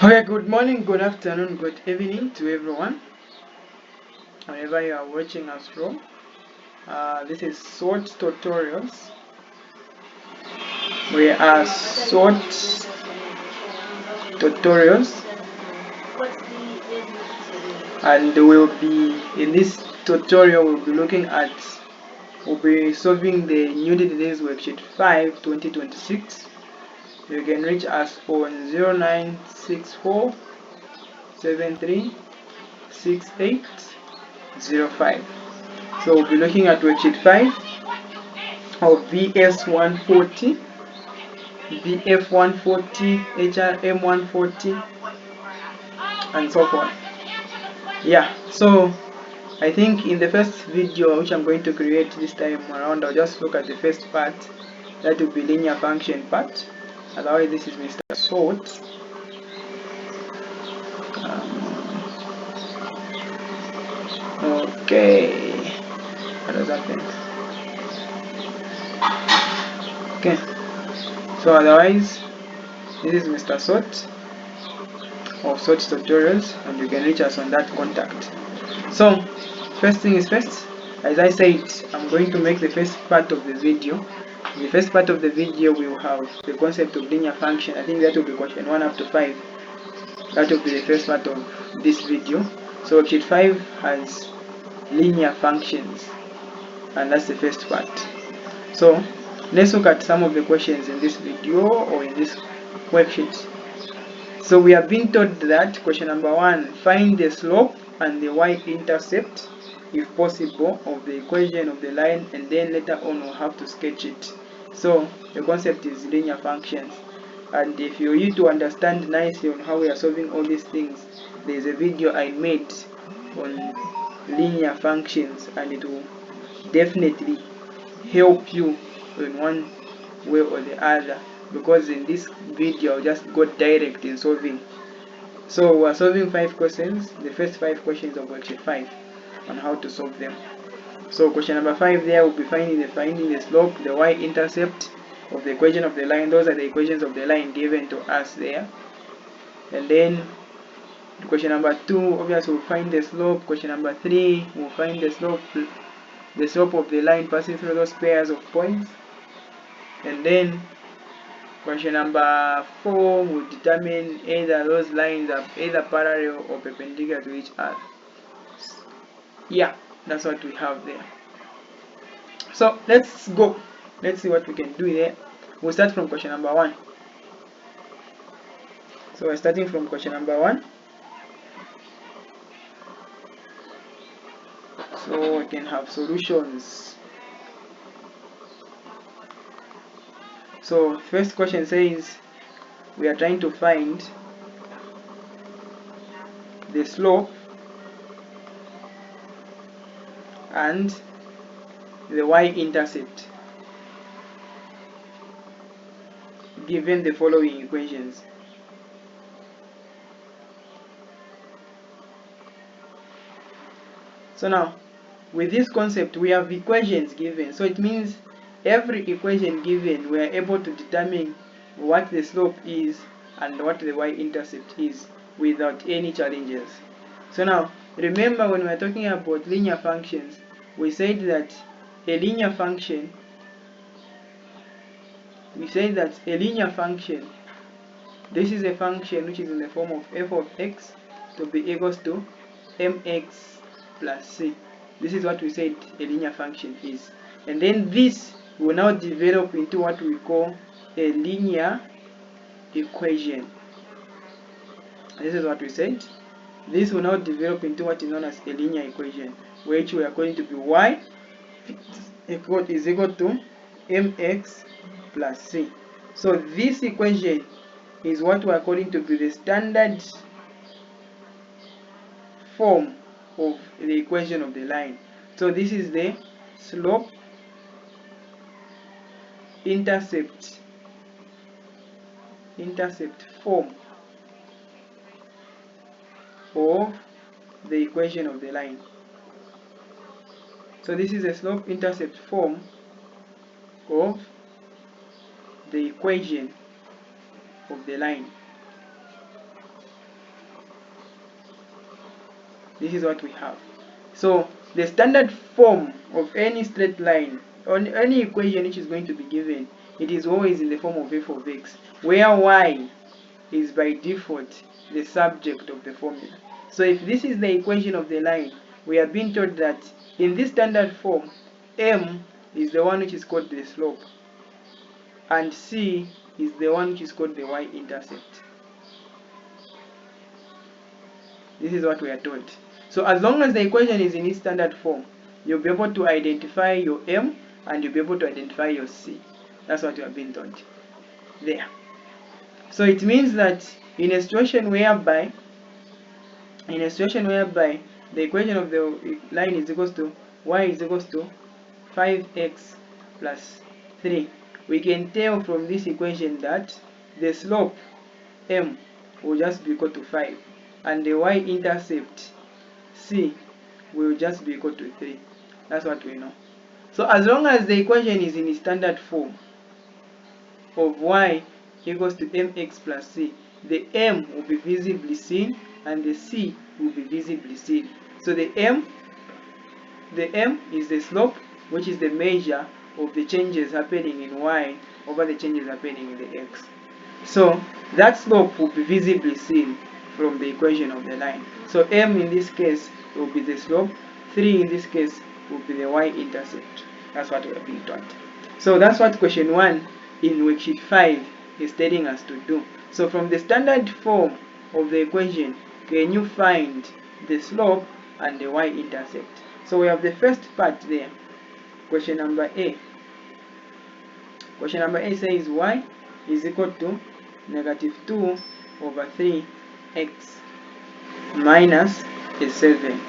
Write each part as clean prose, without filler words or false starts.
Okay, good morning, good afternoon, good evening to everyone, wherever you are watching us from. This is SWOT Tutorials. We are SWOT Tutorials, and we'll be in this tutorial. We'll be solving the New Days Worksheet 5 2026. You can reach us on 0964 736805. So we'll be looking at worksheet 5 of VS 140, VF 140, HRM 140, and so forth. Yeah, so I think in the first video which I'm going to create this time around, I'll just look at the first part, that will be linear function part. Otherwise, this is Mr. SWOT. Okay, what does that mean? Okay, so otherwise, this is Mr. SWOT of SWOT Tutorials, and you can reach us on that contact. So first thing is first, as I said, I'm going to make the first part of the video. In the first part of the video, we will have the concept of linear function. I think that will be question 1 up to 5. That will be the first part of this video. So worksheet 5 has linear functions, and that's the first part. So let's look at some of the questions in this video or in this worksheet. So we have been told that question number 1, find the slope and the y-intercept, if possible, of the equation of the line, and then later on we'll have to sketch it. So the concept is linear functions, and if you need to understand nicely on how we are solving all these things, there is a video I made on linear functions, and it will definitely help you in one way or the other, because in this video I'll just go direct in solving. So we're solving 5 questions, the first 5 questions of worksheet 5, on how to solve them. So question number 5 there will be finding the slope, the y-intercept of the equation of the line. Those are the equations of the line given to us there. And then question number 2, obviously we'll find the slope. Question number 3, we'll find the slope of the line passing through those pairs of points. And then question number 4 will determine either those lines are either parallel or perpendicular to each other. Yeah, that's what we have there. So let's go. Let's see what we can do there. We'll start from question number 1. So we're starting from question number 1. So we can have solutions. So first question says we are trying to find the slope and the y-intercept given the following equations. So now, with this concept, we have equations given. So it means every equation given, we are able to determine what the slope is and what the y-intercept is without any challenges. So now, remember when we are talking about linear functions, we said that a linear function, this is a function which is in the form of f of x to be equals to mx plus c. This is what we said a linear function is. And then this will now develop into what we call a linear equation. This is what we said. This will now develop into what is known as a linear equation, which we are going to be y is equal to mx plus c. So this equation is what we are going to be the standard form of the equation of the line. So this is the slope intercept form of the equation of the line. So this is a slope intercept form of the equation of the line. This is what we have. So the standard form of any straight line, on any equation which is going to be given, it is always in the form of f of x, where y is by default the subject of the formula. So if this is the equation of the line, we are being told that in this standard form, m is the one which is called the slope, and c is the one which is called the y-intercept. This is what we are told. So as long as the equation is in its standard form, you'll be able to identify your m and you'll be able to identify your c. That's what you have been told there. So it means that in a situation whereby the equation of the line is equals to y is equals to 5x plus 3, we can tell from this equation that the slope m will just be equal to 5 and the y-intercept c will just be equal to 3. That's what we know. So as long as the equation is in its standard form of y equals to mx plus c, the m will be visibly seen and the c will be visibly seen. So the m is the slope, which is the measure of the changes happening in y over the changes happening in the x. So that slope will be visibly seen from the equation of the line. So m in this case will be the slope, 3 in this case will be the y-intercept. That's what we are being taught. So that's what question 1 in worksheet 5 is telling us to do. So from the standard form of the equation, can you find the slope and the y-intercept? So we have the first part there, question number A. Question number A says y is equal to negative 2 over 3x minus a 7.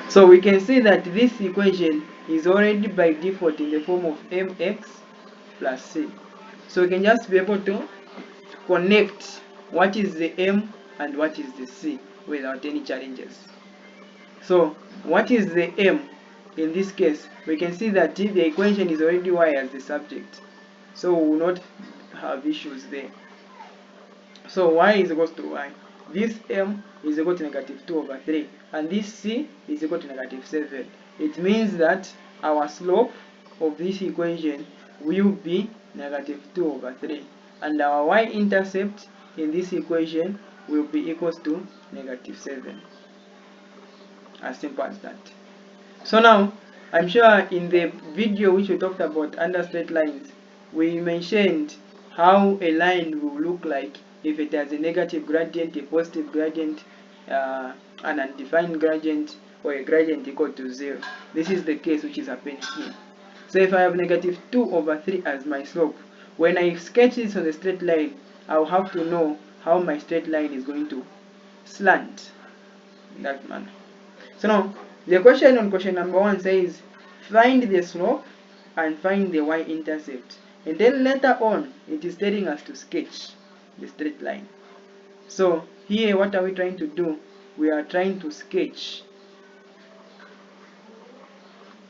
So we can see that this equation is already by default in the form of mx plus c. So we can just be able to connect what is the m and what is the c without any challenges. So what is the m? In this case, we can see that the equation is already y as the subject, so we will not have issues there. So y is equal to y. This m is equal to negative 2 over 3, and this c is equal to negative 7. It means that our slope of this equation will be negative 2 over 3, and our y-intercept in this equation will be equals to negative 7. As simple as that. So now, I'm sure in the video which we talked about under straight lines, we mentioned how a line will look like if it has a negative gradient, a positive gradient, an undefined gradient, or a gradient equal to 0. This is the case which is happening here. So if I have negative 2 over 3 as my slope, when I sketch this on the straight line, I'll have to know how my straight line is going to slant in that manner. So now, the question on question number 1 says, find the slope and find the y-intercept. And then later on, it is telling us to sketch the straight line. So here, what are we trying to do? We are trying to sketch.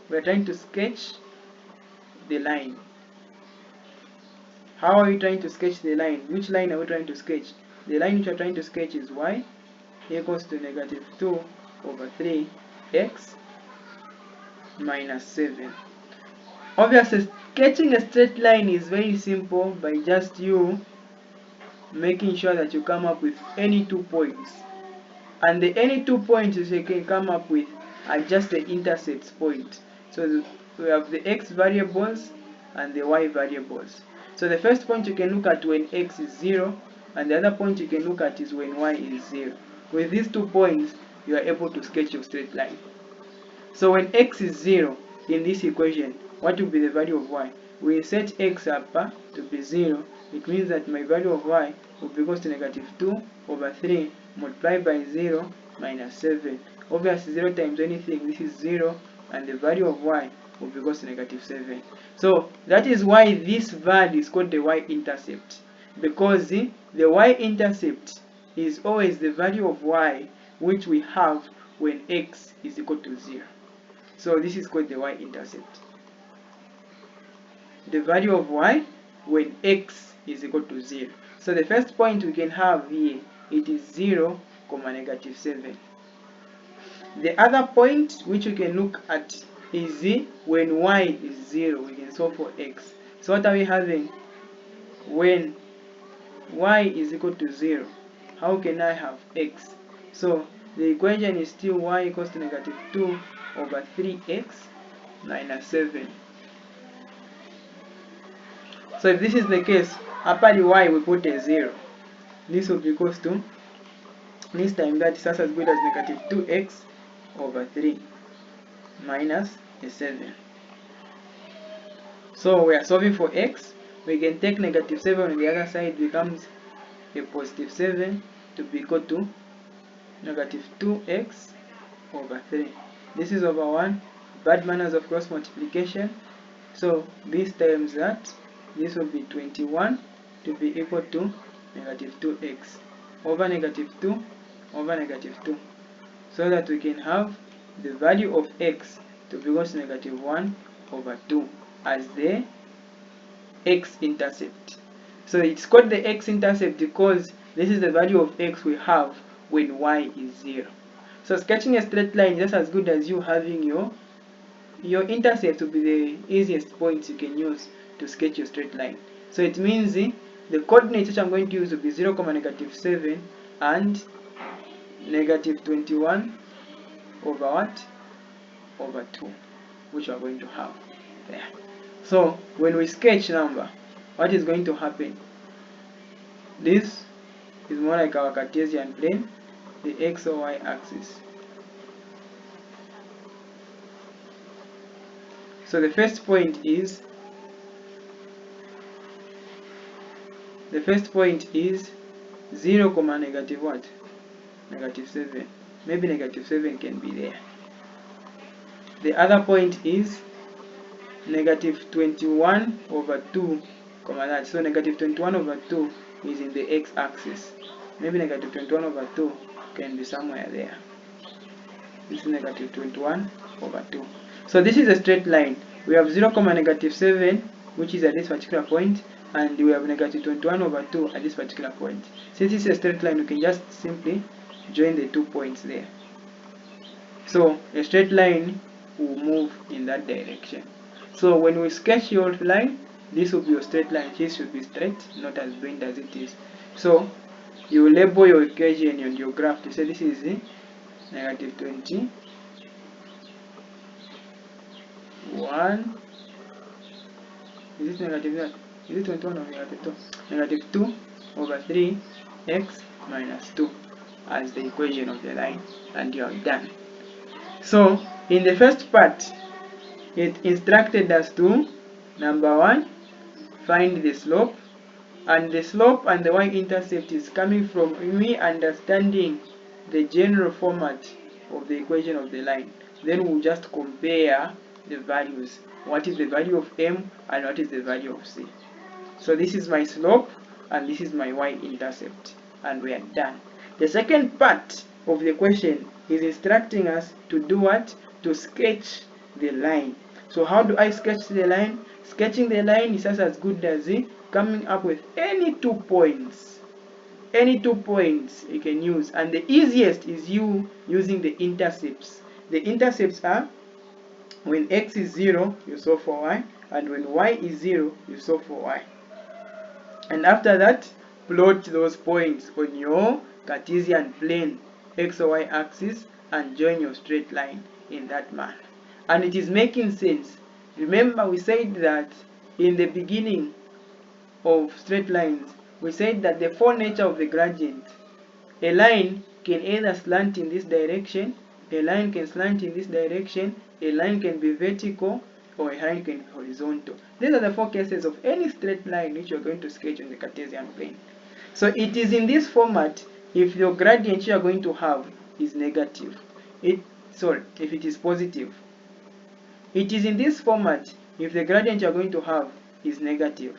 We are trying to sketch the line. How are we trying to sketch the line? Which line are we trying to sketch? The line which we are trying to sketch is y equals to negative 2 over 3x minus 7. Obviously, sketching a straight line is very simple by just you making sure that you come up with any 2 points. And the any 2 points you can come up with are just the intercepts point. So we have the x variables and the y variables. So the first point you can look at when x is 0, and the other point you can look at is when y is 0. With these 2 points, you are able to sketch your straight line. So when x is 0 in this equation, what will be the value of y? We set x up to be 0. It means that my value of y will be equal to negative 2 over 3 multiplied by 0 minus 7. Obviously, 0 times anything, this is 0, and the value of y will be equal to negative 7. So that is why this value is called the y-intercept, because the y-intercept is always the value of y which we have when x is equal to 0. So this is called the y-intercept. The value of y when x is equal to 0. So the first point we can have here, it is 0, negative 7. The other point which we can look at is when y is 0, we can solve for x. So what are we having? When y is equal to 0, how can I have x? So the equation is still y equals to negative 2 over 3x minus 7. So if this is the case, after the y we put a 0. This will be equals to, this time that is as good as negative 2x over 3 minus a 7. So we are solving for x. We can take negative 7 on the other side, becomes a positive 7 to be equal to negative 2x over 3. This is over 1. Bad manners of cross multiplication. So this times that, this will be 21 to be equal to negative 2x over negative 2 over negative 2. So that we can have the value of x to be equal to negative 1 over 2 as the x-intercept. So it's called the x-intercept because this is the value of x we have when y is 0. So sketching a straight line is just as good as you having your intercept will be the easiest point you can use to sketch your straight line. So it means the coordinates which I'm going to use will be 0, negative 7 and negative 21 over what? Over 2, which we are going to have there. So when we sketch number, what is going to happen? This is more like our Cartesian plane, the x or y axis. So the first point is 0, negative what? Negative 7. Maybe negative 7 can be there. The other point is negative 21 over 2, that. So negative 21 over 2 is in the x-axis. Maybe negative 21 over 2 can be somewhere there. This is negative 21 over 2. So this is a straight line. We have 0, negative 7, which is at this particular point, and we have negative 21 over 2 at this particular point. Since this is a straight line, we can just simply join the 2 points there. So a straight line will move in that direction. So when we sketch your line, this will be your straight line. This should be straight, not as bent as it is. So you label your equation on your graph to say this is the negative 21. Is it negative that? Is it 21 or negative 2? Negative 2 over 3x minus 2 as the equation of the line, and you are done. So in the first part, it instructed us to, number 1, find the slope, and the slope and the y-intercept is coming from me understanding the general format of the equation of the line. Then we'll just compare the values. What is the value of m and what is the value of c? So this is my slope and this is my y-intercept, and we are done. The second part of the question is instructing us to do what? To sketch the line. So how do I sketch the line? Sketching the line is just as good as coming up with any 2 points. Any 2 points you can use, and the easiest is you using the intercepts. The intercepts are when x is 0, you solve for y, and when y is 0, you solve for y. And after that, plot those points on your Cartesian plane, x or y axis, and join your straight line in that manner. And it is making sense. Remember, we said that in the beginning of straight lines, we said that the four nature of the gradient, a line can either slant in this direction, a line can slant in this direction, a line can be vertical, or a line can be horizontal. These are the 4 cases of any straight line which you are going to sketch on the Cartesian plane. So it is in this format if your gradient you are going to have is negative. If it is positive. It is in this format if the gradient you are going to have is negative.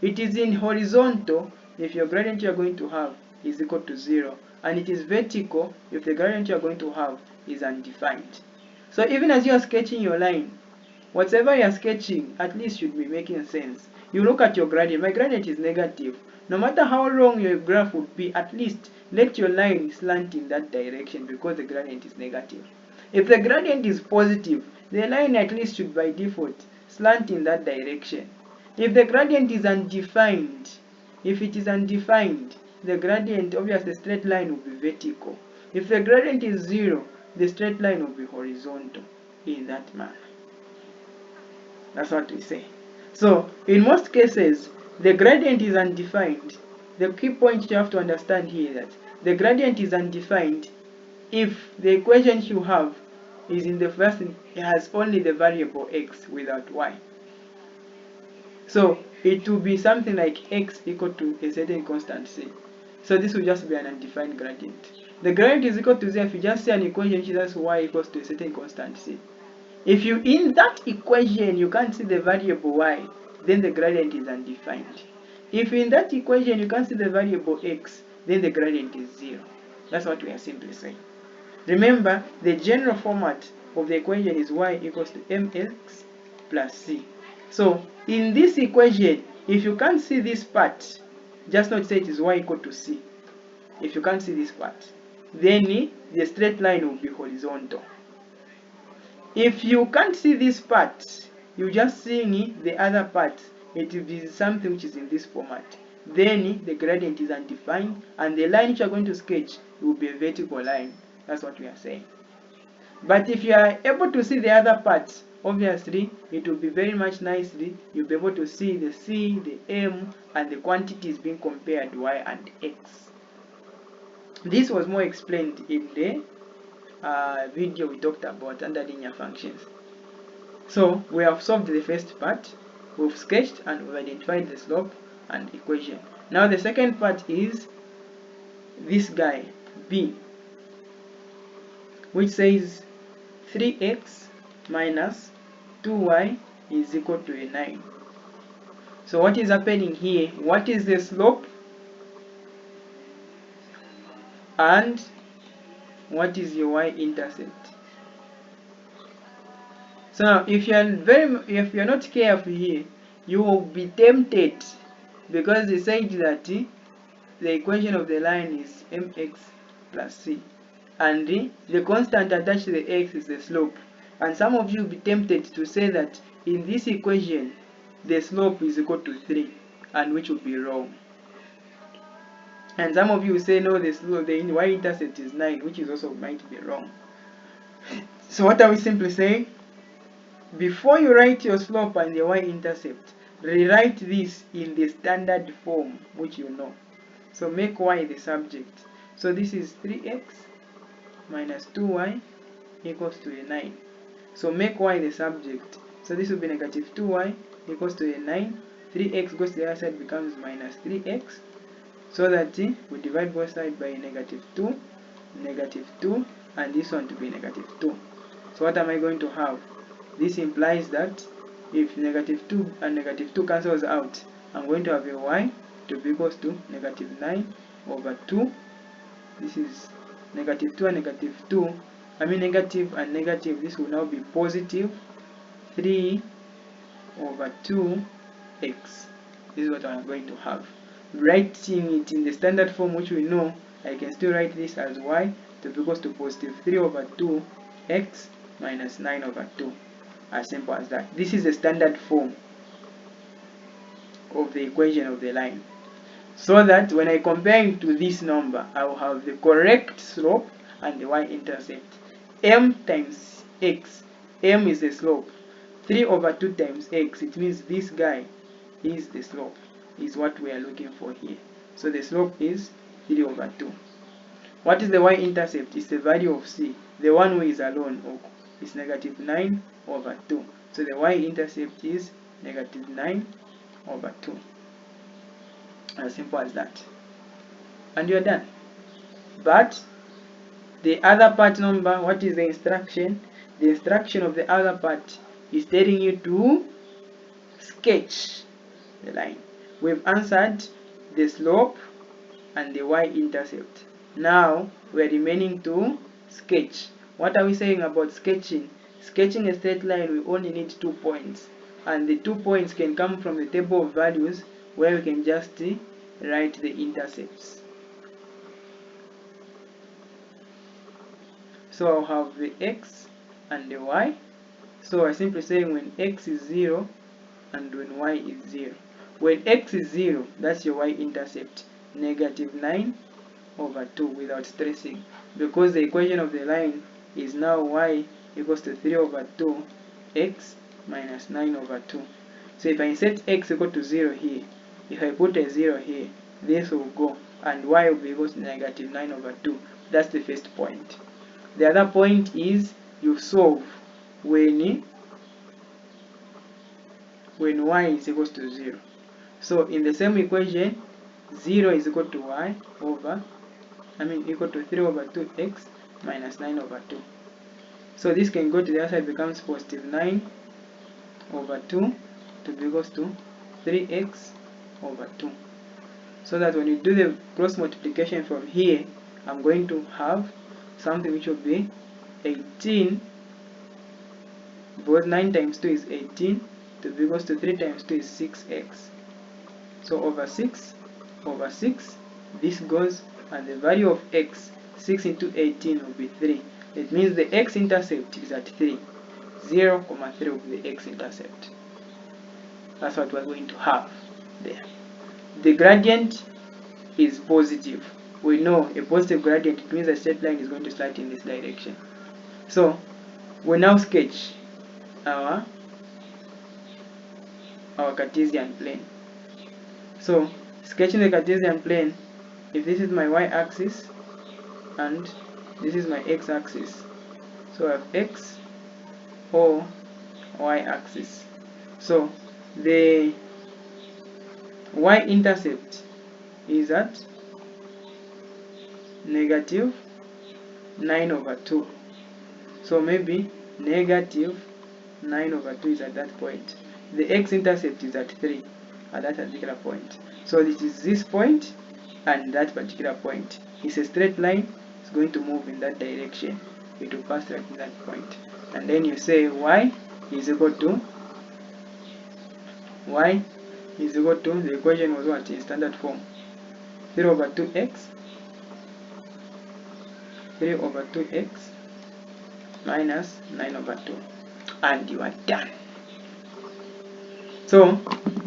It is in horizontal if your gradient you are going to have is equal to 0. And it is vertical if the gradient you are going to have is undefined. So even as you are sketching your line, whatever you are sketching at least should be making sense. You look at your gradient. My gradient is negative. No matter how long your graph would be, at least let your line slant in that direction because the gradient is negative. If the gradient is positive, the line at least should by default slant in that direction. If the gradient is undefined, if it is undefined, the gradient, obviously the straight line will be vertical. If the gradient is 0, the straight line will be horizontal in that manner. That's what we say. So, in most cases, the gradient is undefined. The key point you have to understand here is that the gradient is undefined if the equation you have is in the first, it has only the variable x without y. So, it will be something like x equal to a certain constant c. So, this will just be an undefined gradient. The gradient is equal to 0 if you just see an equation which says y equals to a certain constant c. If you in that equation you can't see the variable y, then the gradient is undefined. If in that equation you can't see the variable x, then the gradient is 0. That's what we are simply saying. Remember, the general format of the equation is y equals to mx plus c. So in this equation, if you can't see this part, just not say it is y equal to c. If you can't see this part, then the straight line will be horizontal. If you can't see this part, you just seeing the other part, it will be something which is in this format. Then the gradient is undefined, and the line which you are going to sketch will be a vertical line. That's what we are saying. But if you are able to see the other parts, obviously it will be very much nicely. You'll be able to see the c, the m, and the quantities being compared, y and x. This was more explained in the video we talked about under linear functions. So we have solved the first part, we've sketched and we've identified the slope and equation. Now the second part is this guy b, which says 3x minus 2y is equal to a 9. So what is happening here? What is the slope and what is your y-intercept? So now, if you are not careful here, you will be tempted, because they said that the equation of the line is mx plus c, and the constant attached to the x is the slope. And some of you will be tempted to say that in this equation, the slope is equal to 3, and which will be wrong. And some of you will say no, the y-intercept is 9, which is also might be wrong. So what are we simply saying? Before you write your slope and the y-intercept, rewrite this in the standard form which you know. So make y the subject. So this is 3x minus 2y equals to a 9. So make y the subject. So this will be negative 2y equals to a 9. 3x goes to the other side, becomes minus 3x. So that we divide both sides by negative 2, and this one to be negative 2. So what am I going to have? This implies that if negative 2 and negative 2 cancels out, I'm going to have a y to be equals to negative 9 over 2. This is negative 2 and negative 2. I mean negative and negative, this will now be positive 3 over 2x. This is what I'm going to have. Writing it in the standard form which we know, I can still write this as y to be equals to positive 3 over 2x minus 9 over 2. As simple as that. This is the standard form of the equation of the line. So that when I compare it to this number, I will have the correct slope and the y-intercept. M times x. M is the slope. 3 over 2 times x. It means this guy is the slope. Is what we are looking for here. So the slope is 3 over 2. What is the y-intercept? It's the value of c. The one who is alone is negative 9 over 2. So the y-intercept is negative 9 over 2. As simple as that. And you're done. But the other part number, what is the instruction? The instruction of the other part is telling you to sketch the line. We've answered the slope and the y-intercept. Now we're remaining to sketch. What are we saying about sketching? Sketching a straight line, we only need 2 points, and the 2 points can come from the table of values, where we can just write the intercepts. So I'll have the x and the y. So I simply say when x is 0 and when y is 0. When x is 0, that's your y-intercept, -9/2 without stressing, because the equation of the line is now y equals to 3/2 x minus 9/2. So if I set x equal to 0 here, if I put a 0 here, this will go, and y will be equal to -9/2. That's the first point. The other point is you solve when y is equal to 0. So in the same equation, 0 is equal to y equal to 3/2 x minus 9/2. So this can go to the other side, becomes positive 9/2 to be equals to 3x/2. So that when you do the cross multiplication from here, I'm going to have something which will be 18, because 9 times 2 is 18, to be equals to 3 times 2 is 6x. So over 6/6, this goes, and the value of x, 6 into 18 will be 3. It means the x-intercept is at 3. 0,3 will be the x-intercept. That's what we're going to have there. The gradient is positive. We know a positive gradient, it means a straight line is going to slide in this direction. So we now sketch our Cartesian plane. So sketching the Cartesian plane, if this is my y-axis and this is my x-axis, so I have x or y-axis. So the y-intercept is at -9/2. So maybe -9/2 is at that point. The x-intercept is at 3 at that particular point. So this is this point and that particular point. It's a straight line, it's going to move in that direction. It will pass right in that point. And then you say y is equal to, the equation was what in standard form? 3/2x minus 9/2, and you are done. So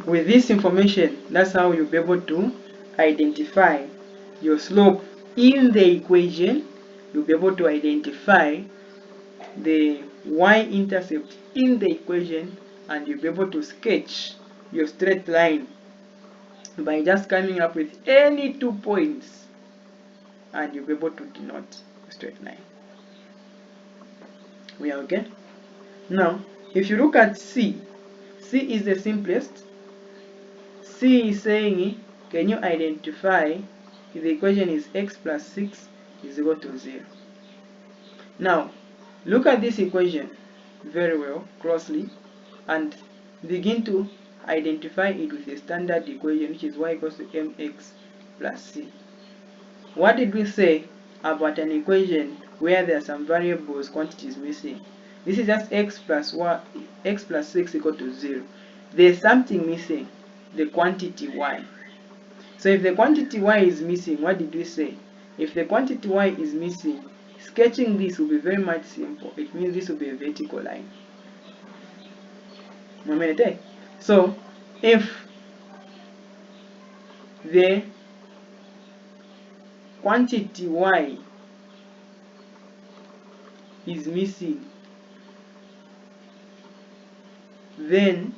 with this information, that's how you'll be able to identify your slope in the equation. You'll be able to identify the y-intercept in the equation, and you'll be able to sketch your straight line by just coming up with any 2 points, and you'll be able to denote a straight line. We are okay? Now, if you look at C is the simplest. C is saying, can you identify if the equation is x plus 6 is equal to 0? Now, look at this equation very well, closely, and begin to identify it with a standard equation, which is y equals to mx plus c. What did we say about an equation where there are some variables, quantities missing? This is just x plus 6 equal to 0. There's something missing, the quantity y. So if the quantity y is missing, what did we say? If the quantity y is missing, sketching this will be very much simple. It means this will be a vertical line. So if the quantity y is missing, then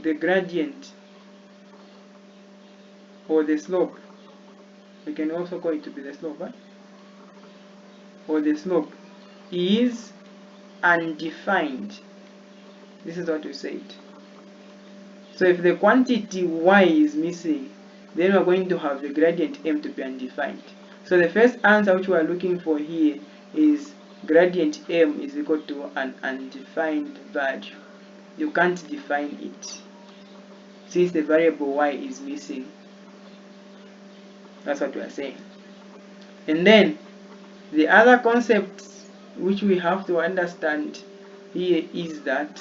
the gradient or the slope, we can also call it to be the slope, right? Or the slope is undefined. This is what we said. So if the quantity y is missing, then we're going to have the gradient m to be undefined. So the first answer which we are looking for here is gradient m is equal to an undefined value. You can't define it since the variable y is missing. That's what we are saying. And then the other concept which we have to understand here is that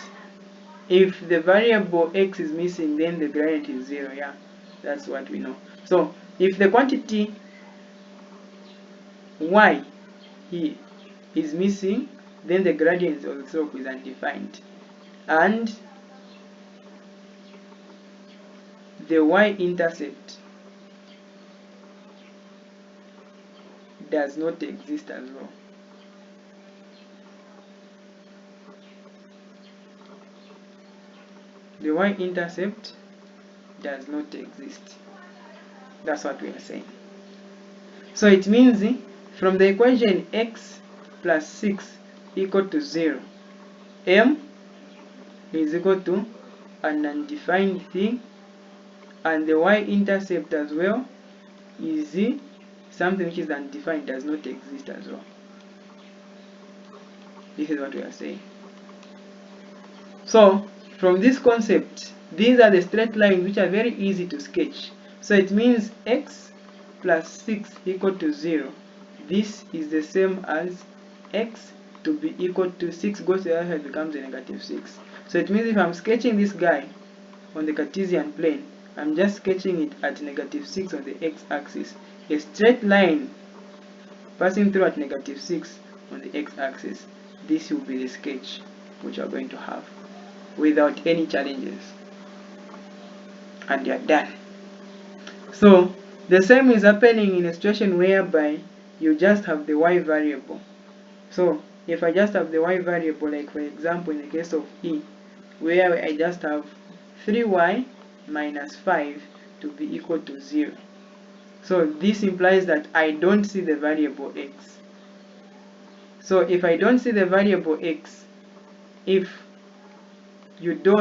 if the variable x is missing, then the gradient is 0. Yeah, that's what we know. So if the quantity y here is missing, then the gradient of the slope is undefined, and the y-intercept does not exist as well. The y-intercept does not exist. That's what we are saying. So it means from the equation x plus 6 equal to 0, m is equal to an undefined thing, and the y-intercept as well is something which is undefined, does not exist as well. This is what we are saying. So from this concept, these are the straight lines which are very easy to sketch. So it means x plus 6 equal to 0. This is the same as x to be equal to 6 goes to the other side, becomes a negative 6. So it means if I'm sketching this guy on the Cartesian plane, I'm just sketching it at negative 6 on the x-axis. A straight line passing through at negative 6 on the x-axis. This will be the sketch which you are going to have without any challenges. And you are done. So the same is happening in a situation whereby you just have the y variable. So if I just have the y variable, like for example in the case of E, where I just have 3y minus 5 to be equal to 0. So this implies that I don't see the variable x. So if I don't see the variable x, if you do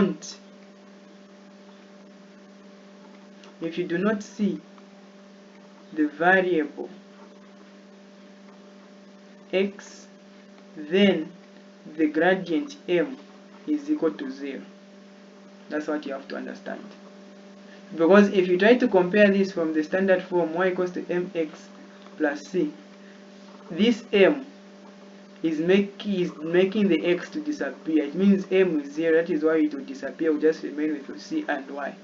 not see the variable x, then the gradient m is equal to 0. That's what you have to understand. Because if you try to compare this from the standard form y equals to mx plus c, this m is making the x to disappear. It means m is 0, that is why it will disappear, will just remain with c and y.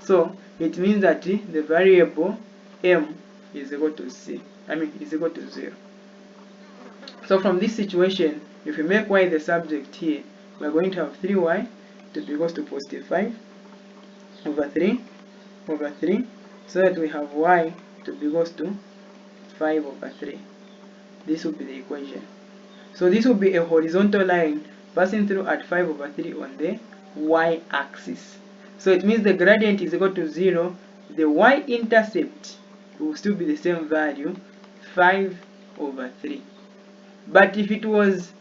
So it means that the variable m is equal to is equal to 0. So from this situation, if we make y the subject here, we are going to have 3y to be equal to positive 5 over 3 over 3, so that we have y to be equal to 5 over 3. This will be the equation. So this will be a horizontal line passing through at 5 over 3 on the y-axis. So it means the gradient is equal to 0. The y-intercept will still be the same value, 5 over 3. But if it was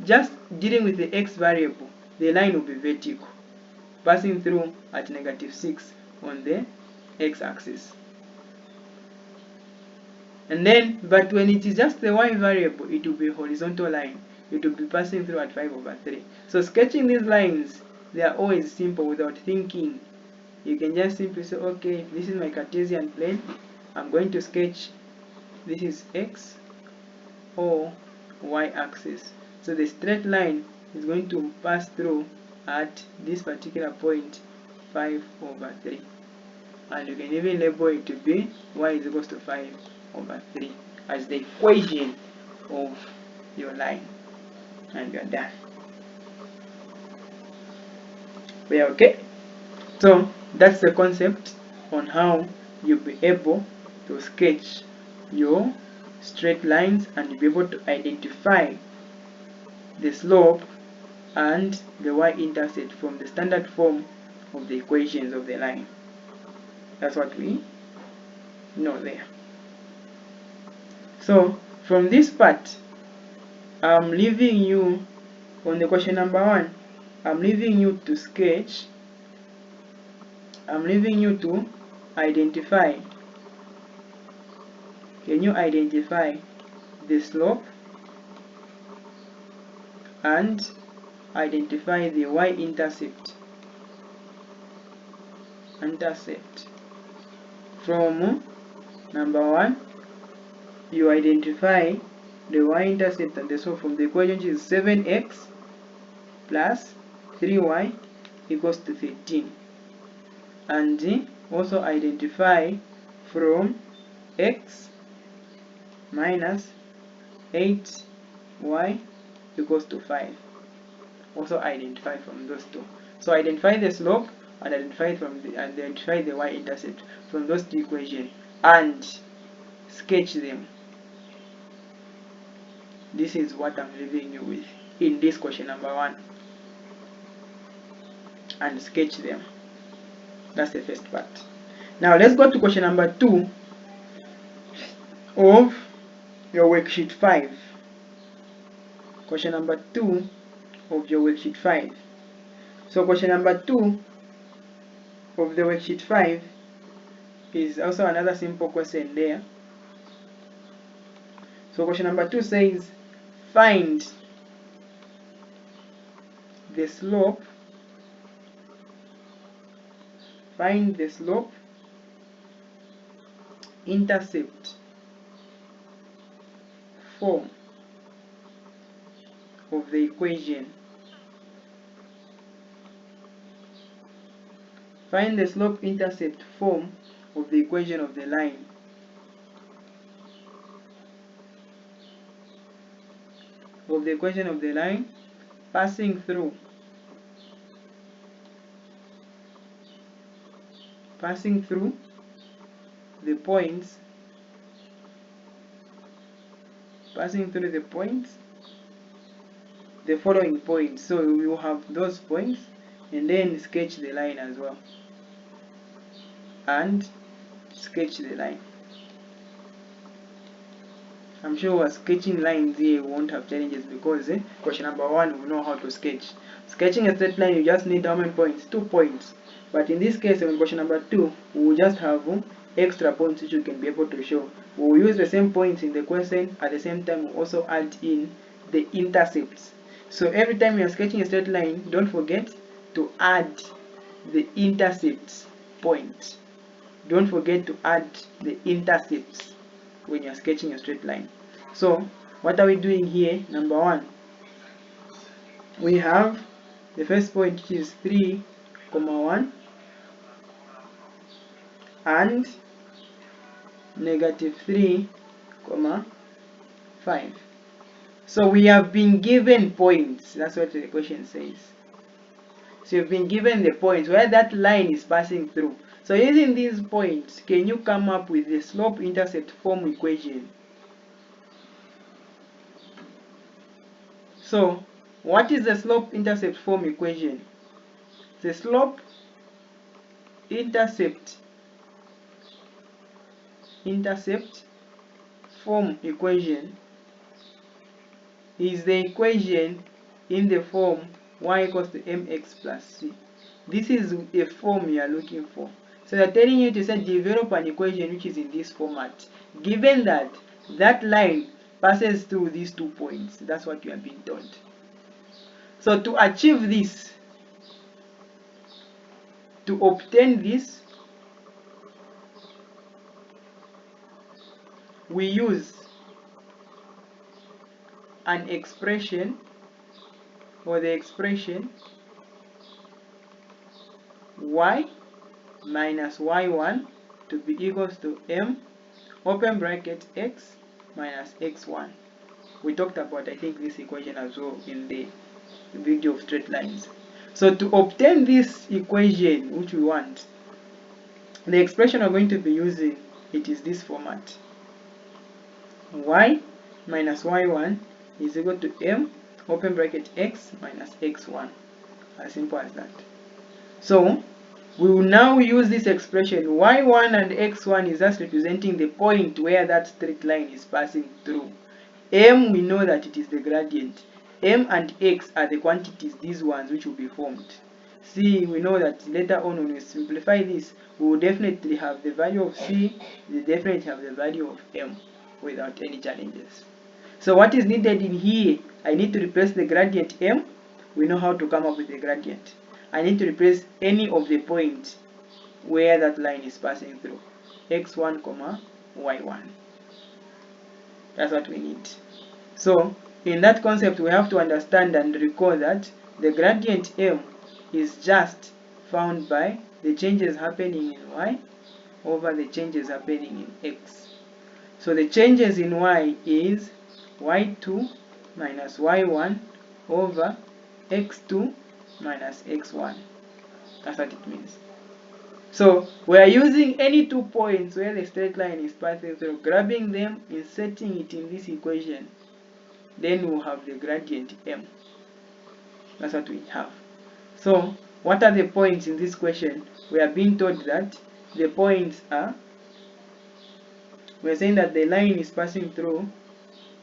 just dealing with the x variable, the line will be vertical, passing through at negative 6 on the x-axis. And then, but when it is just the y variable, it will be a horizontal line. It will be passing through at 5 over 3. So sketching these lines, they are always simple without thinking. You can just simply say, okay, this is my Cartesian plane. I'm going to sketch, this is x or y-axis. So the straight line is going to pass through at this particular point, 5 over 3. And you can even label it to be y is equal to 5 over 3 as the equation of your line, and you're done. We are okay? So that's the concept on how you'll be able to sketch your straight lines and be able to identify the slope and the y-intercept from the standard form of the equations of the line. That's what we know there. So from this part, I'm leaving you on the question number 1. I'm leaving you to sketch. I'm leaving you to identify. Can you identify the slope and identify the y-intercept? From number 1, you identify the y-intercept and the slope from the equation, which is 7x plus 3y equals to 13. And also identify from x minus 8y equals to 5. Also identify from those two. So identify the slope and identify the y-intercept from those two equations and sketch them. This is what I'm leaving you with in this question number 1. And sketch them. That's the first part. Now let's go to question number 2 of your worksheet 5. Question number 2 of your worksheet 5. So question number 2 of the worksheet 5 is also another simple question there. So question number 2 says, find the slope, intercept form of the equation. Find the slope intercept form of the equation of the line. Passing through the points the following points. So we will have those points and then sketch the line as well. And sketch the line. I'm sure sketching lines here won't have challenges because question number 1 we know how to sketch. Sketching a straight line you just need how many points? 2 points. But in this case in question number 2 we will just have extra points which you can be able to show. We will use the same points in the question, at the same time we will also add in the intercepts. So every time you are sketching a straight line, don't forget to add the intercepts point. Don't forget to add the intercepts when you are sketching a straight line. So what are we doing here? Number 1, we have the first point which is 3, 1 and -3, 5. So we have been given points. That's what the question says. So you've been given the points where that line is passing through. So using these points, can you come up with the slope intercept form equation? So what is the slope intercept form equation? The slope intercept form equation is the equation in the form y equals to mx plus c. This is a form you are looking for. So they are telling you to say develop an equation which is in this format, given that that line passes through these 2 points. That's what you are being told. So to achieve this, to obtain this, we use an expression, or the expression y minus y1 to be equals to m open bracket x minus x1. We talked about, I think, this equation as well in the video of straight lines. So to obtain this equation which we want, the expression we're going to be using, it is this format. Y minus y1 is equal to m open bracket x minus x1. As simple as that. So we will now use this expression. Y1 and x1 is just representing the point where that straight line is passing through. M, we know that it is the gradient. M and x are the quantities, these ones which will be formed. C, we know that later on when we simplify this, we will definitely have the value of C, we definitely have the value of M without any challenges. So what is needed in here? I need to replace the gradient M. We know how to come up with the gradient. I need to replace any of the points where that line is passing through. X1, y1. That's what we need. So in that concept, we have to understand and recall that the gradient M is just found by the changes happening in y over the changes happening in x. So the changes in y is y2 minus y1 over x2 minus x1. That's what it means. So we are using any 2 points where the straight line is passing through, grabbing them, inserting it in this equation. Then we'll have the gradient m. That's what we have. So what are the points in this question? We are being told that the points are, we are saying that the line is passing through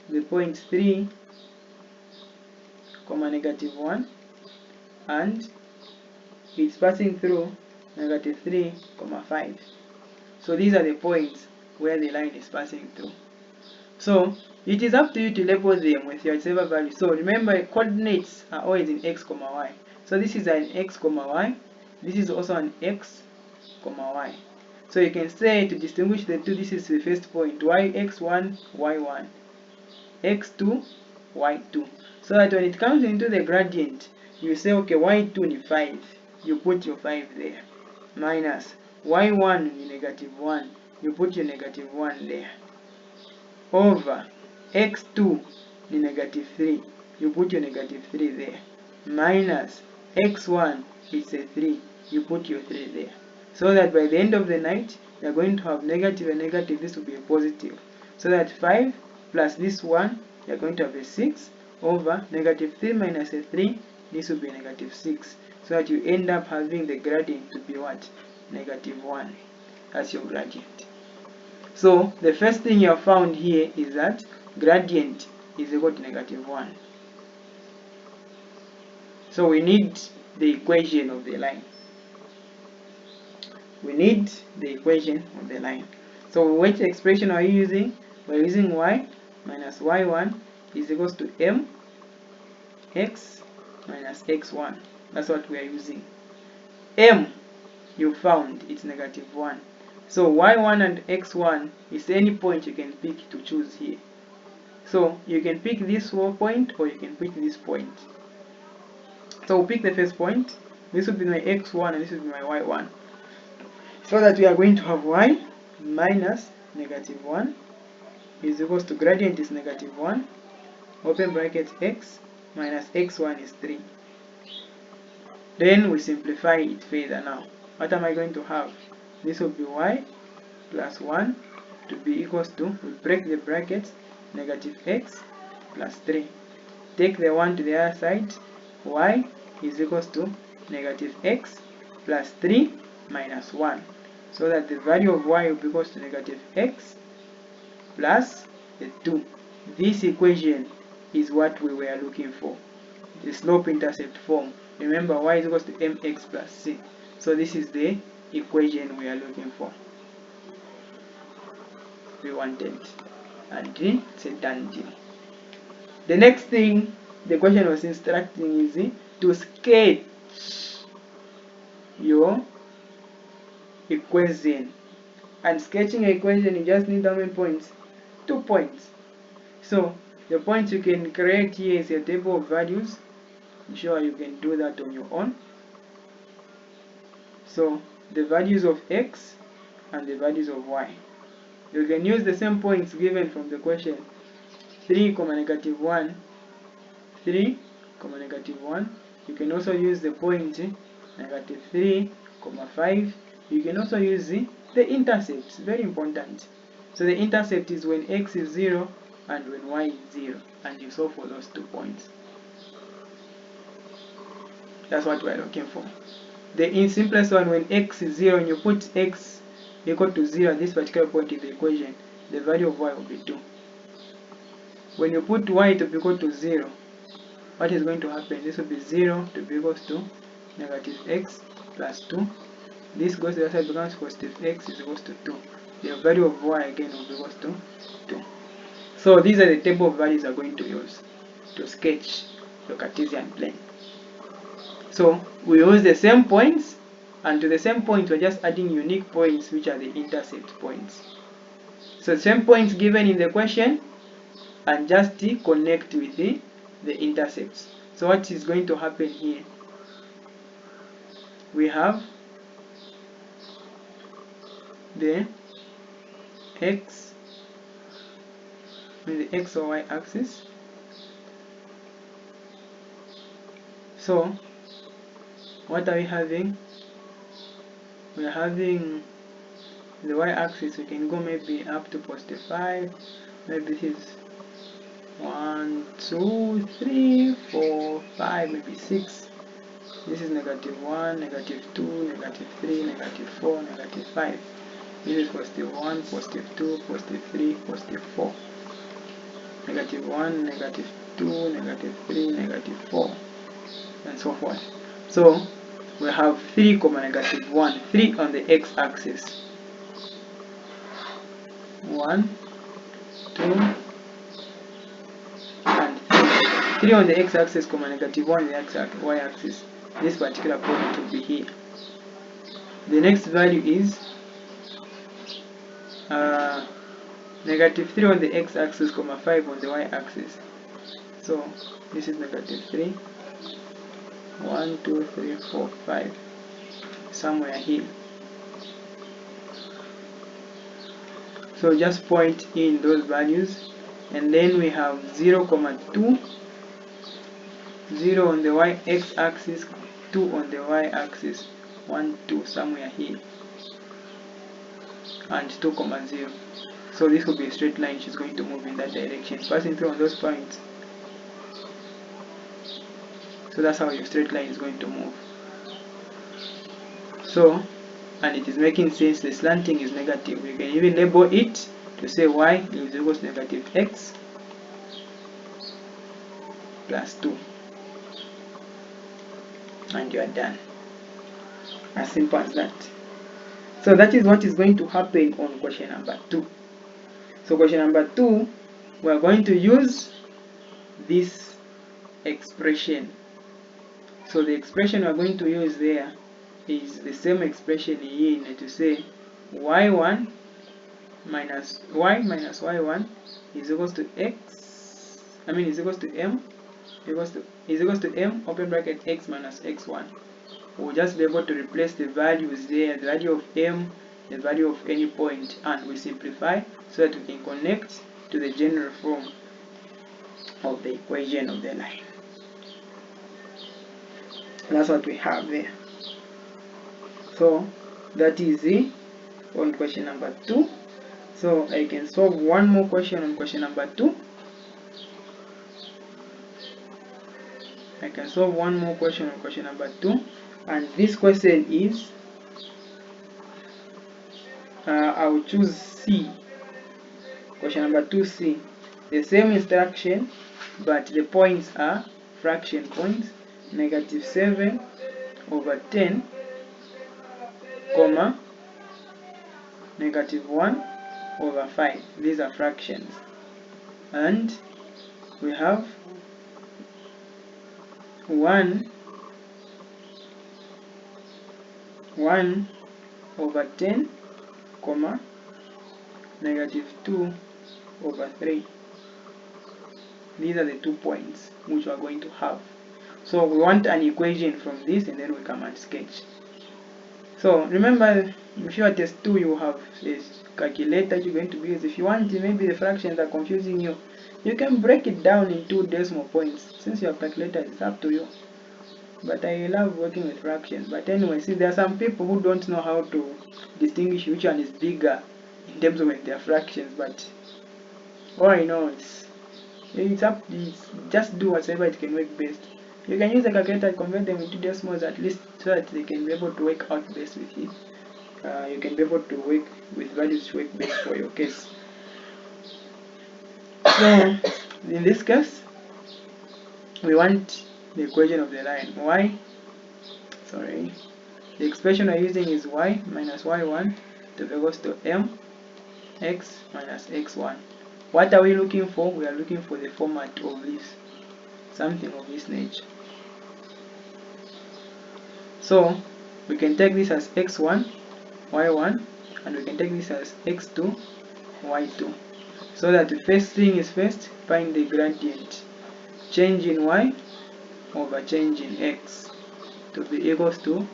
the point 3, negative 1, and it's passing through negative 3, 5. So these are the points where the line is passing through. So it is up to you to label them with your whichever value. So remember, coordinates are always in x, y. So this is an x, y. This is also an x, y. So you can say, to distinguish the two, this is the first point, x1, y1, x2, y2. So that when it comes into the gradient, you say, okay, y2 is 5. You put your 5 there. Minus y1 is negative 1. You put your negative 1 there. Over x2 is negative 3. You put your negative 3 there. Minus x1 is a 3. You put your 3 there. So that by the end of the night, you are going to have negative and negative. This will be a positive. So that 5 plus this 1, you are going to have a 6 over negative 3 minus a 3. This will be negative 6. So that you end up having the gradient to be what? Negative 1. That's your gradient. So the first thing you have found here is that gradient is equal to negative 1. So we need the equation of the line. We need the equation of the line. So which expression are you using? We're using y minus y1 is equals to m x minus x1. That's what we are using. M, you found, it's negative 1. So y1 and x1 is any point you can pick to choose here. So you can pick this point or you can pick this point. So we'll pick the first point. This will be my x1 and this will be my y1. So that we are going to have y minus negative 1 is equals to gradient is negative 1, open bracket x minus x1 is 3. Then we simplify it further now. What am I going to have? This will be y plus 1 to be equals to, we break the brackets, negative x plus 3. Take the 1 to the other side, y is equals to negative x plus 3 minus 1. So that the value of y will be equals to negative x plus the 2. This equation is what we were looking for, the slope-intercept form. Remember, y is equals to mx plus c. So this is the equation we are looking for. We wanted, and it's a done deal. The next thing the question was instructing is to sketch your equation. And sketching an equation, you just need how many points? 2 points. So the points you can create here is a table of values. I'm sure you can do that on your own. So the values of x and the values of y. You can use the same points given from the question. 3, negative 1, 3, negative 1. You can also use the point negative 3, 5. You can also use the intercepts, very important. So the intercept is when x is 0 and when y is 0, and you solve for those 2 points. That's what we're looking for. The simplest one, when x is 0 and you put x equal to 0 at this particular point in the equation, the value of y will be 2. When you put y to be equal to 0, what is going to happen? This will be 0 to be equal to negative x plus 2. This goes to the other side, becomes positive x is equals to 2. The value of y again will be equals to 2. So these are the table of values you are going to use to sketch your Cartesian plane. So we use the same points, and to the same points we're just adding unique points, which are the intercept points. So same points given in the question, and just connect with the intercepts. So what is going to happen here? We have the x in the x or y axis. So what are we having? We are having the y-axis. We can go maybe up to +5. Maybe this is 1, 2, 3, 4, 5, maybe 6. This is -1, -2, -3, -4, -5. This is +1, +2, +3, +4. -1, -2, -3, -4, and so forth. So we have 3, -1, 3 on the x-axis. 1, 2, and 3. 3 on the x-axis, -1 on the y-axis. This particular point will be here. The next value is -3 on the x-axis, 5 on the y-axis. So this is -3. 1, 2, 3, 4, 5. Somewhere here. So just point in those values, and then we have 0, 2, 0 on the x-axis, 2 on the y-axis, 1, 2, somewhere here, and 2, 0. So this will be a straight line. She's going to move in that direction, passing through on those points. So that's how your straight line is going to move. So, and it is making sense, the slanting is negative. We can even label it to say y is equals to -x plus 2. And you are done. As simple as that. So that is what is going to happen on question number 2. So question number 2, we are going to use this expression. So the expression we are going to use there is the same expression here, to say y1 minus y minus y1 is equals to x, is equals to m, is equals to m, open bracket, x minus x1. We'll just be able to replace the values there, the value of m, the value of any point, and we simplify so that we can connect to the general form of the equation of the line. That's what we have there. So that is it on question number 2. So I can solve one more question on question number 2. I can solve one more question on question number 2, and this question is, I will choose C. Question number 2C. The same instruction, but the points are fraction points, -7 over 10, comma, -1 over 5. These are fractions. And we have 1 over 10, comma, -2 over 3. These are the 2 points which we are going to have. So we want an equation from this, and then we come and sketch. So remember, if you are test 2, you have a calculator you're going to use. If you want, maybe the fractions are confusing you, you can break it down into decimal points. Since you have calculators, it's up to you. But I love working with fractions. But anyway, see, there are some people who don't know how to distinguish which one is bigger in terms of their fractions. But all I know is just do whatever it can work best. You can use a calculator to convert them into decimals, at least, so that they can be able to work out best with it. You can be able to work with values to work best for your case. So in this case, we want the equation of the line the expression we're using is y minus y1 to be equals to m x minus x1. What are we looking for? We are looking for the format of this, something of this nature. So we can take this as x1, y1, and we can take this as x2, y2. So that the first thing is first, find the gradient. Change in y over change in x to be equals to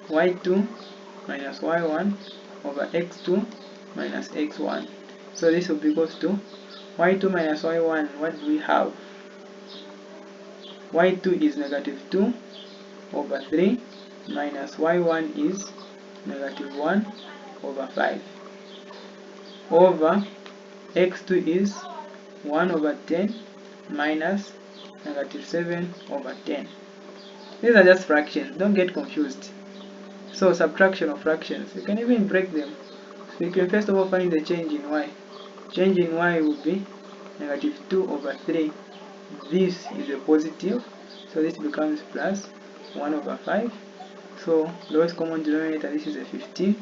y2 minus y1 over x2 minus x1. So this will be equals to y2 minus y1, what do we have? y2 is negative 2 over 3 minus y1 is negative 1 over 5 over x2 is 1 over 10 minus negative 7 over 10. These are just fractions, don't get confused. So subtraction of fractions, you can even break them. So you can first of all find the change in y. Change in y will be negative 2 over 3. This is a positive, so this becomes plus 1 over 5. So lowest common denominator, this is a 15.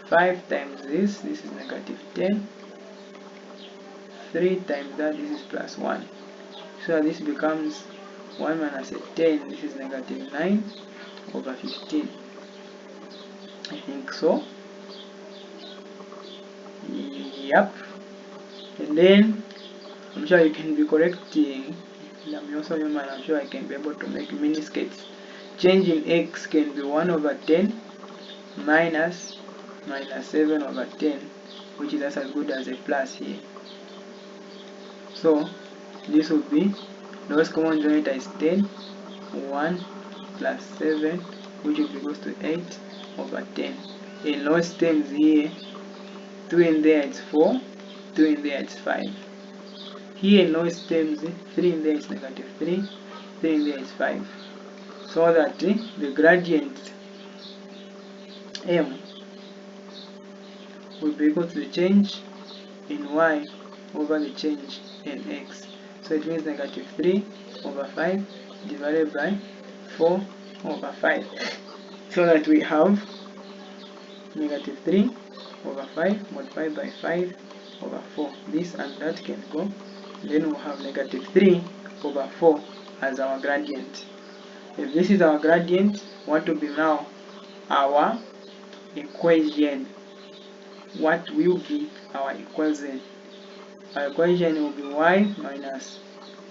5 times this is negative 10. 3 times that, this is plus 1. So this becomes 1 minus a 10, this is negative 9 over 15. I think so. Yep. And then I'm sure you can be correcting. I'm also human, I'm sure I can be able to make mini skates. Change in x can be 1 over 10 minus 7 over 10, which is just as good as a plus here. So this would be lowest common denominator is 10, 1 plus 7, which will be equals to 8 over 10. In lowest terms here, 2 in there it's 4, 2 in there it's 5. Here in lowest terms, 3 in there is negative 3, 3 in there is 5. So that the gradient m will be equal to the change in y over the change in x. So it means negative 3 over 5 divided by 4 over 5. So that we have negative 3 over 5 multiplied by 5 over 4. This and that can go. Then we'll have negative 3 over 4 as our gradient. If this is our gradient, what will be now our equation? What will be our equation? Our equation will be y minus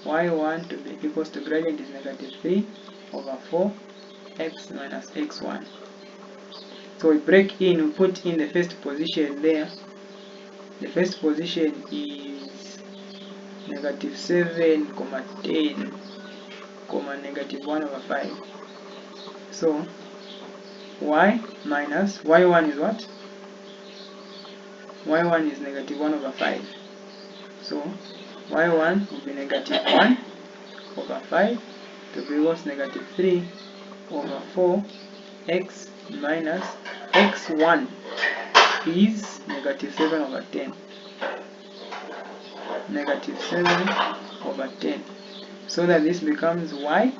y1 to be equals to gradient is negative 3 over 4 x minus x1. So we break in, we put in the first position there. The first position is negative 7, 10, negative 1 over 5. So y minus y1 is what? y1 is negative 1 over 5. So y1 will be negative 1 over 5 to be equals negative 3 over 4 x minus x1 is negative 7 over 10. Negative 7 over 10. So that this becomes y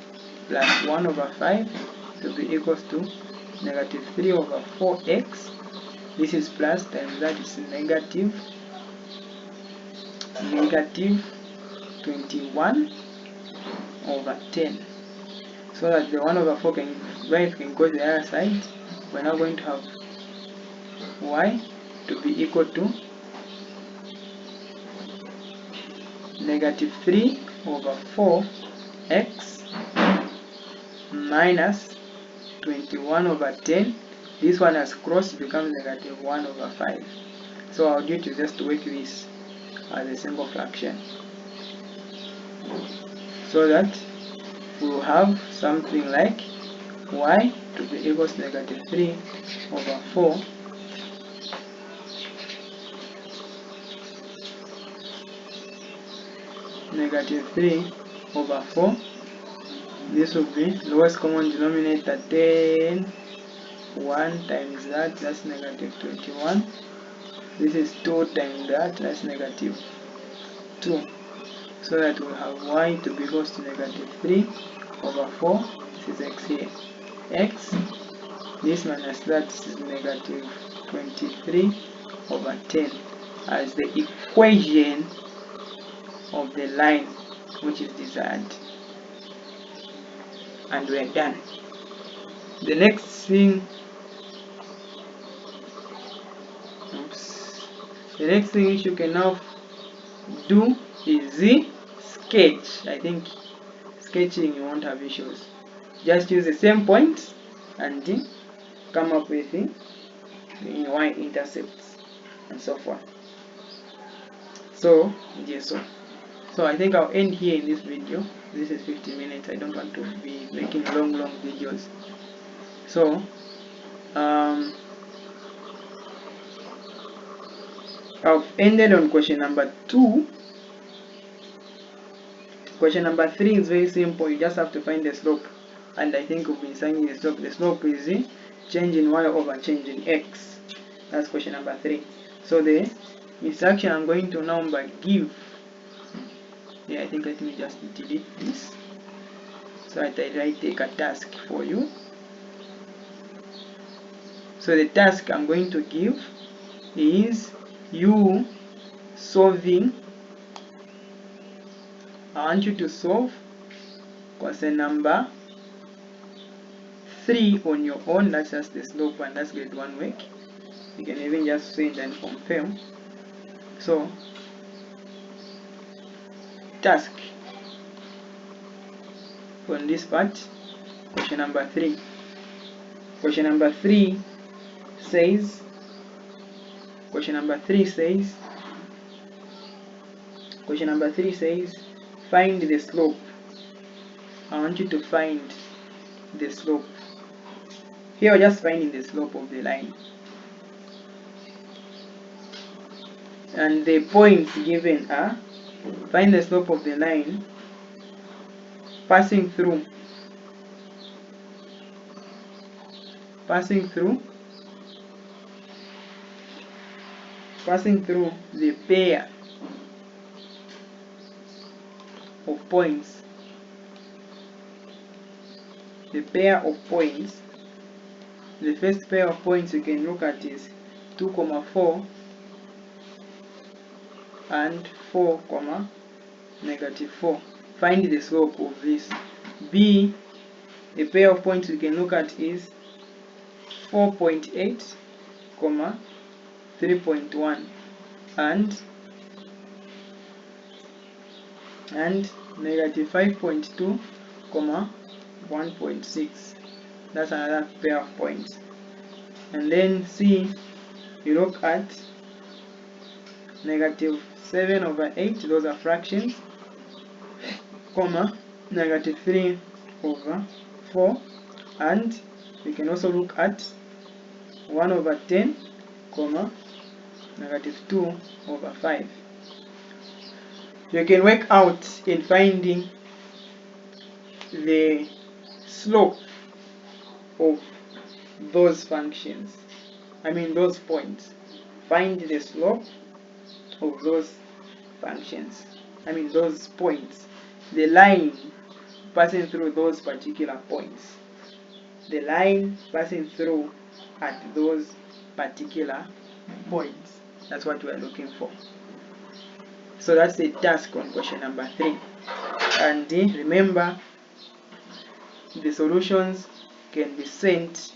plus 1 over 5 to be equals to negative 3 over 4x. This is plus times that is negative 21 over 10. So that the 1 over 4 can go to the other side. We're now going to have y to be equal to negative 3 over 4x minus 21 over 10. This one has crossed, becomes negative 1 over 5. So our duty is just to work this as a single fraction, so that we will have something like y to be equals to negative 3 over 4 negative 3 over 4. This will be lowest common denominator 10, 1 times that, that's negative 21. This is 2 times that, that's negative 2. So that we have y to be equals to negative 3 over 4. This is x here. X, this minus that is negative 23 over 10 as the equation of the line which is desired. And we are done. The next thing, the next thing which you can now do is the sketch. I think sketching you won't have issues. Just use the same points and come up with the y-intercepts and so forth. So yes, so I think I'll end here in this video. This is 50 minutes. I don't want to be making long videos. So I've ended on question number 2. Question number 3 is very simple. You just have to find the slope, and I think we've been saying the slope. The slope is change in y over change in x. That's question number 3. So the instruction I'm going to now give, I think let me just delete this so that I take a task for you. So the task I'm going to give is you solving. I want you to solve question number 3 on your own. That's just the slope, and that's grade 1 work. You can even just send and confirm. So task on this part, question number 3. Question number 3 says, find the slope. I want you to find the slope. Here we're just finding the slope of the line. And the points given are, find the slope of the line passing through the pair of points. The first pair of points you can look at is 2, 4 and 4, -4. Find the slope of this. B, the pair of points you can look at is 4.8, 3.1 and -5.2, 1.6. That's another pair of points. And then C, you look at -7/8, those are fractions, -3/4, and we can also look at 1/10, -2/5. You can work out in finding the slope of those functions. Those points. Find the slope of those functions. Those points. The line passing through those particular points. The line passing through at those particular points. That's what we are looking for. So that's the task on question number 3. And remember, the solutions can be sent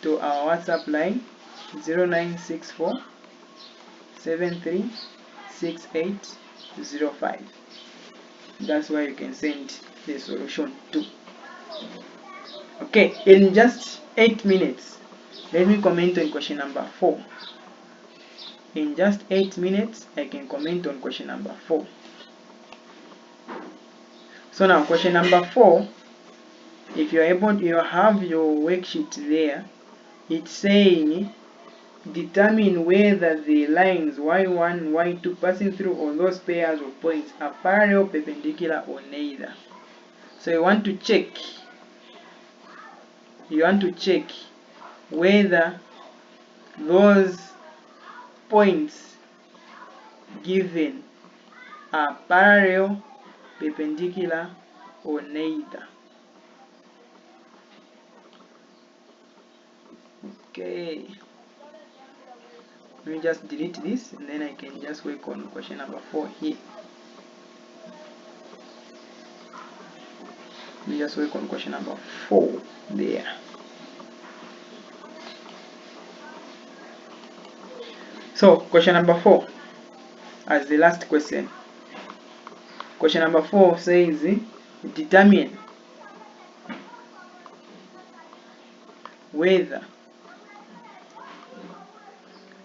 to our WhatsApp line 0964 736805. That's where you can send the solution to. Okay, in just 8 minutes, let me comment on question number 4. In just 8 minutes, I can comment on question number 4. So now, question number 4, if you're able, you have your worksheet there. It's saying, determine whether the lines y1, y2 passing through all those pairs of points are parallel, perpendicular, or neither. So you want to check whether those points given are parallel, perpendicular, or neither. Okay, let me just delete this, and then I can just work on question number 4 here. Let me just work on question number 4 there. So question number 4 as the last question. Question number 4 says, determine whether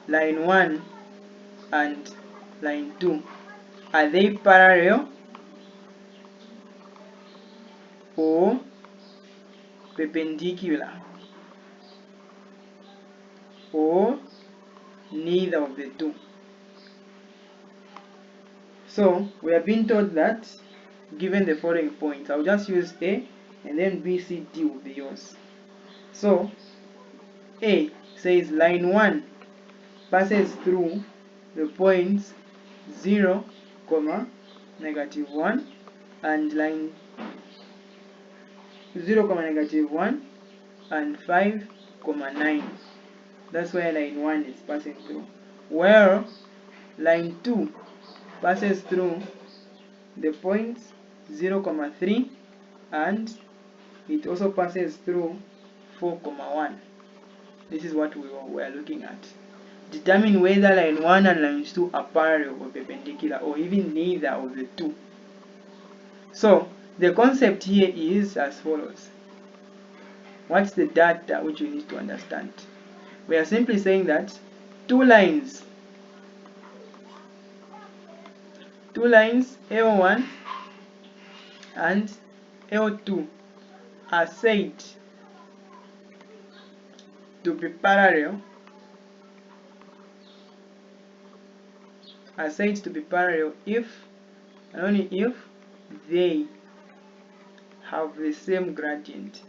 line 1 and line 2, are they parallel or perpendicular, or neither of the two? So we have been told that given the following points, I'll just use A and then B, C, D will be yours. So A says line 1 passes through the points 0, -1 and line 0, -1 and 5, 9. That's where line 1 is passing through. Where line 2 passes through the points 0, 3 and it also passes through 4, 1. This is what we are looking at. Determine whether line 1 and line 2 are parallel or perpendicular, or even neither of the two. So the concept here is as follows. What's the data which you need to understand? We are simply saying that two lines L1 and L2 are said to be parallel, if and only if they have the same gradient.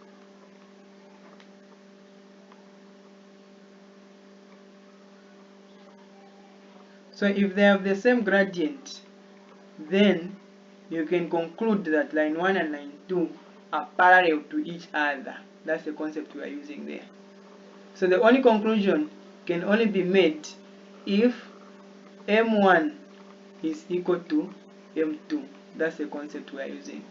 So if they have the same gradient, then you can conclude that line 1 and line 2 are parallel to each other. That's the concept we are using there. So the only conclusion can only be made if M1 is equal to M2. That's the concept we are using.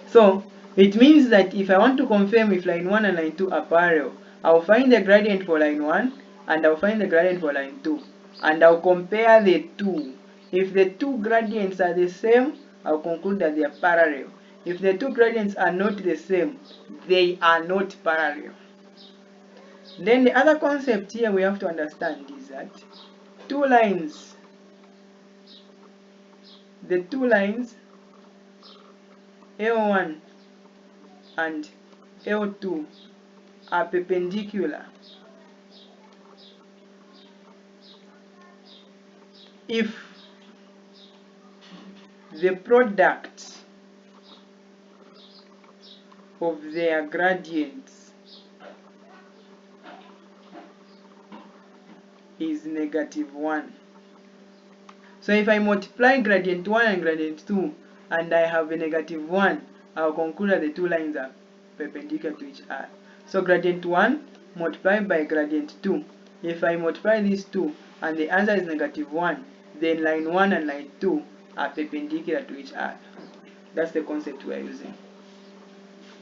So it means that if I want to confirm if line 1 and line 2 are parallel, I'll find the gradient for line 1 and I'll find the gradient for line 2, and I'll compare the two. If the two gradients are the same, I'll conclude that they are parallel. If the two gradients are not the same, they are not parallel. Then the other concept here we have to understand is that the two lines L1 and L2 are perpendicular if the product of their gradients is -1. So if I multiply gradient 1 and gradient 2 and I have a -1, I'll conclude that the two lines are perpendicular to each other. So gradient 1 multiplied by gradient 2. If I multiply these two and the answer is -1, then line 1 and line 2 are perpendicular to each other. That's the concept we are using.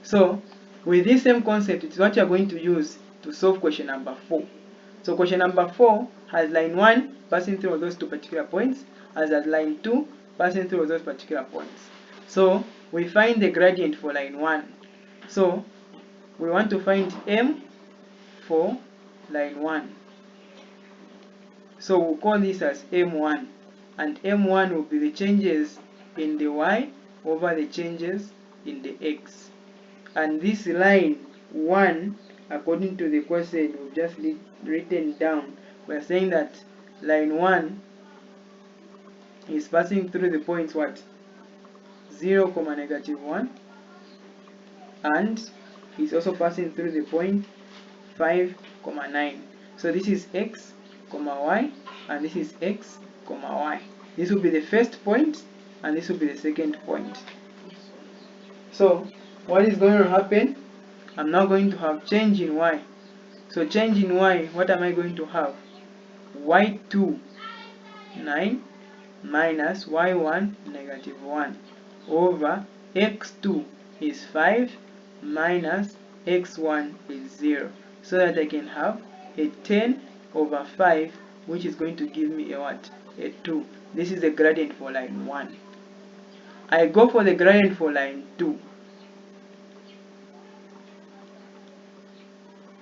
So with this same concept, it's what you are going to use to solve question number 4. So question number 4 has line 1 passing through those two particular points, as line 2 passing through those particular points. So we find the gradient for line 1. So we want to find M for line 1. So we'll call this as M1, and M1 will be the changes in the Y over the changes in the X. And this line 1, according to the question we've just written down, we're saying that line 1 is passing through the points what? 0, -1, and it's also passing through the point 5, 9. So this is X, Y, and this is X, Y. This will be the first point, and this will be the second point. So what is going to happen? I'm now going to have change in Y. So change in Y, what am I going to have? Y2, 9, minus Y1, -1, over X2 is 5, minus X1 is 0. So that I can have a 10 over 5, which is going to give me a what? A 2. This is the gradient for line 1. I go for the gradient for line 2.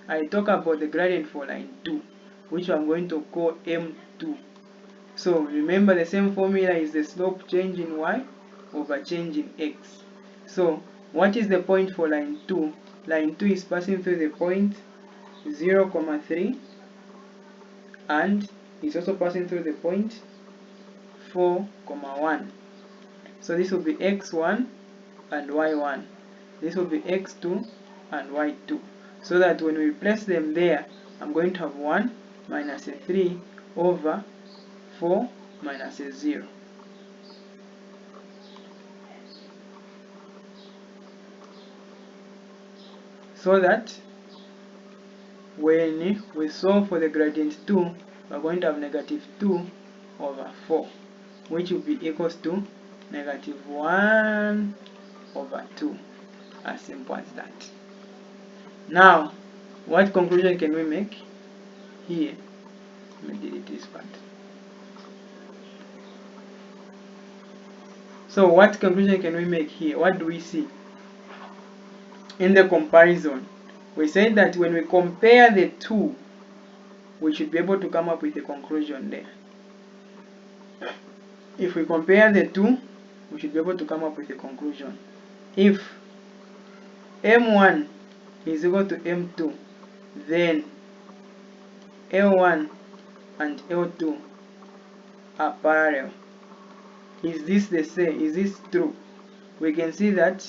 I talk about the gradient for line 2, which I'm going to call M2. So So remember, the same formula is the slope change in y over change in x. So what is the point for line 2? Line 2 is passing through the point 0, 3, and it's also passing through the point 4, 1. So this will be x1 and y1. This will be x2 and y2. So that when we place them there, I'm going to have 1 minus a 3 over 4 minus a 0. So that when we solve for the gradient 2, we're going to have negative 2 over 4, which will be equals to negative 1 over 2. As simple as that. Now, what conclusion can we make here? Let me delete this part. So what conclusion can we make here? What do we see? In the comparison, we said that when we compare the two, we should be able to come up with a conclusion there. If we compare the two, we should be able to come up with a conclusion. If M1 is equal to M2, then L1 and L2 are parallel. Is this the same? Is this true? We can see that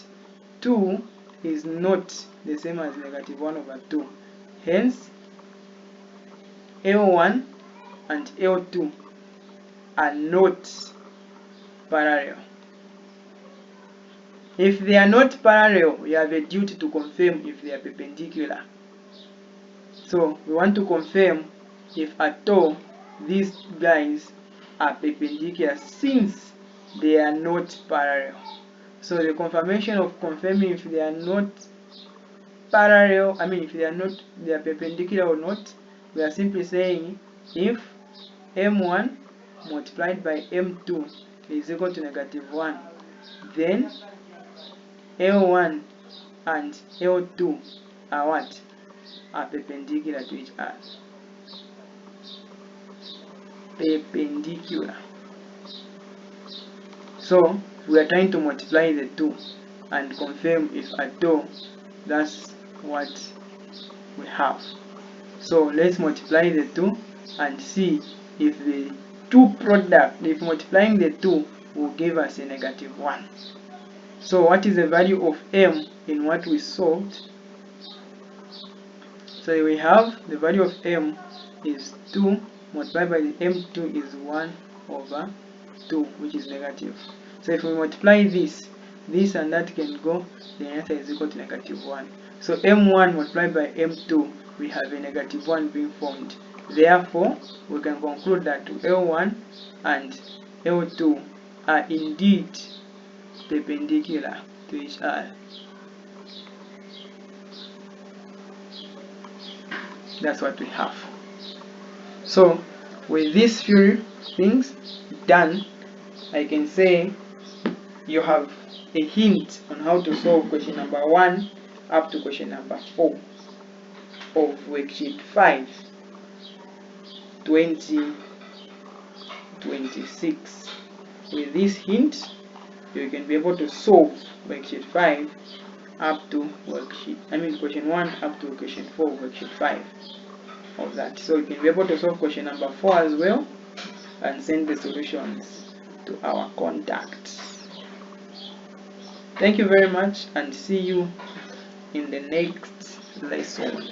2 is not the same as negative 1 over 2. Hence, L1 and L2 are not parallel. If they are not parallel, we have a duty to confirm if they are perpendicular. So we want to confirm if at all these guys are perpendicular, since they are not parallel. So the confirmation of confirming if they are not parallel, if they are perpendicular or not, we are simply saying if M1 multiplied by M2 is equal to negative 1, then L1 and L2 are what? Are perpendicular to each other. Perpendicular. So we are trying to multiply the two and confirm if at all that's what we have. So let's multiply the two and see if the two product, if multiplying the two will give us a negative 1. So what is the value of m in what we solved? So we have the value of m is 2 multiplied by the m2 is 1 over 2, which is negative. So if we multiply this and that can go, the answer is equal to negative 1. So m1 multiplied by m2, we have a negative 1 being formed. Therefore, we can conclude that L1 and L2 are indeed perpendicular to each other. That's what we have. So with these few things done, I can say you have a hint on how to solve question number 1 up to question number 4 of worksheet 5 2026. With this hint, you can be able to solve worksheet 5 up to question 1 up to question 4 worksheet 5 of that. So you can be able to solve question number 4 as well and send the solutions to our contact. Thank you very much and see you in the next lesson.